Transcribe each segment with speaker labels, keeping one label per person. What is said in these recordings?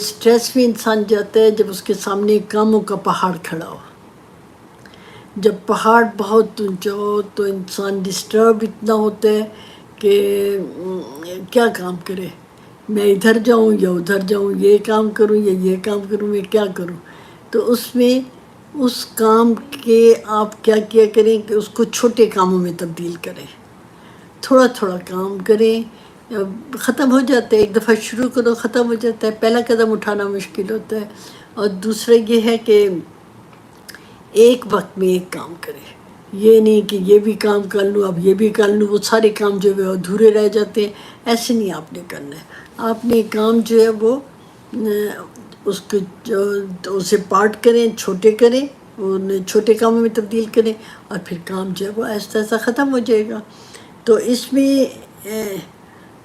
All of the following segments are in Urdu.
Speaker 1: اسٹریس میں انسان جاتا ہے جب اس کے سامنے کاموں کا پہاڑ کھڑا ہو. جب پہاڑ بہت اونچا ہو تو انسان ڈسٹرب اتنا ہوتا ہے کہ کیا کام کرے، میں ادھر جاؤں یا ادھر جاؤں، یہ کام کروں یا یہ کام کروں، میں کیا کروں. تو اس میں اس کام کے آپ کیا کریں کہ اس کو چھوٹے کاموں میں تبدیل کریں، تھوڑا تھوڑا کام کریں. ختم ہو جاتا ہے، ایک دفعہ شروع کرو ختم ہو جاتا ہے. پہلا قدم اٹھانا مشکل ہوتا ہے. اور دوسرا یہ ہے کہ ایک وقت میں ایک کام کرے، یہ نہیں کہ یہ بھی کام کر لوں اب یہ بھی کر لوں، وہ سارے کام جو ہے ادھورے رہ جاتے ہیں. ایسے نہیں آپ نے کرنا ہے. آپ نے کام جو ہے وہ اس کو اسے پارٹ کریں، چھوٹے کریں، انہیں چھوٹے کاموں میں تبدیل کریں، اور پھر کام جو ہے وہ آہستہ آہستہ ختم ہو جائے گا. تو اس میں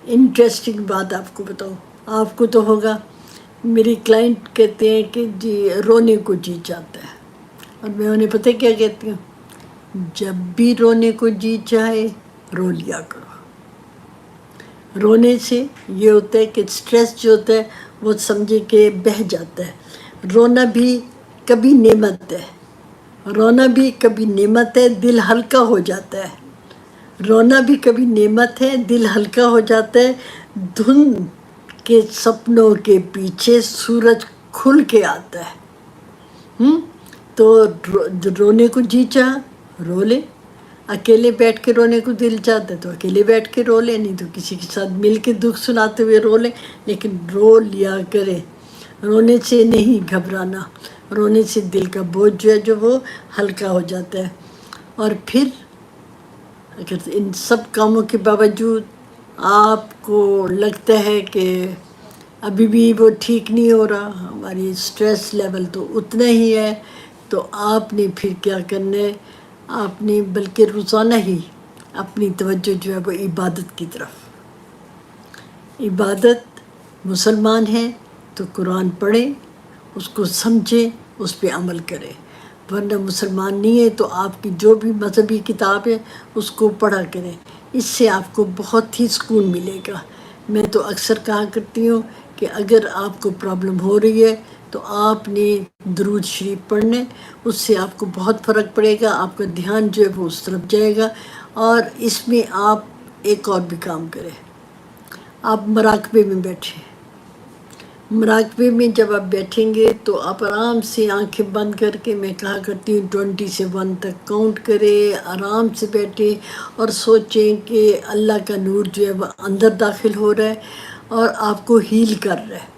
Speaker 1: انٹرسٹنگ بات آپ کو بتاؤں، آپ کو تو ہوگا، میری کلائنٹ کہتے ہیں کہ جی رونے کو جی چاہتا ہے، اور میں انہیں پتہ کیا کہتی ہوں، جب بھی رونے کو جی چاہے رو لیا کرو. رونے سے یہ ہوتا ہے کہ اسٹریس جو ہوتا ہے وہ سمجھے کہ بہہ جاتا ہے. رونا بھی کبھی نعمت ہے، رونا بھی کبھی نعمت ہے، دل ہلکا ہو جاتا ہے. رونا بھی کبھی نعمت ہے، دل ہلکا ہو جاتا ہے. دھند کے سپنوں کے پیچھے سورج کھل کے آتا ہے. تو رونے کو جی چاہ رو لے. اکیلے بیٹھ کے رونے کو دل چاہتا ہے تو اکیلے بیٹھ کے رو لے، نہیں تو کسی کے ساتھ مل کے دکھ سناتے ہوئے رو لے. لیکن رو لیا کرے. رونے سے نہیں گھبرانا، رونے سے دل کا بوجھ جو ہے جو وہ ہلکا ہو جاتا ہے. اور پھر اگر ان سب کاموں کے باوجود آپ کو لگتا ہے کہ ابھی بھی وہ ٹھیک نہیں ہو رہا، ہماری اسٹریس لیول تو اتنا ہی ہے، تو آپ نے پھر کیا کرنا ہے، آپ نے بلکہ روزانہ ہی اپنی توجہ جو ہے وہ عبادت کی طرف. عبادت، مسلمان ہیں تو قرآن پڑھیں، اس کو سمجھیں، اس پہ عمل کریں. ورنہ مسلمان نہیں ہے تو آپ کی جو بھی مذہبی کتاب ہے اس کو پڑھا کریں. اس سے آپ کو بہت ہی سکون ملے گا. میں تو اکثر کہا کرتی ہوں کہ اگر آپ کو پرابلم ہو رہی ہے تو آپ نے درود شریف پڑھنے، اس سے آپ کو بہت فرق پڑے گا. آپ کا دھیان جو ہے وہ اس طرف جائے گا. اور اس میں آپ ایک اور بھی کام کریں، آپ مراقبے میں بیٹھیں. مراقبے میں جب آپ بیٹھیں گے تو آپ آرام سے آنکھیں بند کر کے، میں کہا کرتی ہوں 20 سے 1 تک کاؤنٹ کریں، آرام سے بیٹھیں اور سوچیں کہ اللہ کا نور جو ہے وہ اندر داخل ہو رہا ہے اور آپ کو ہیل کر رہا ہے.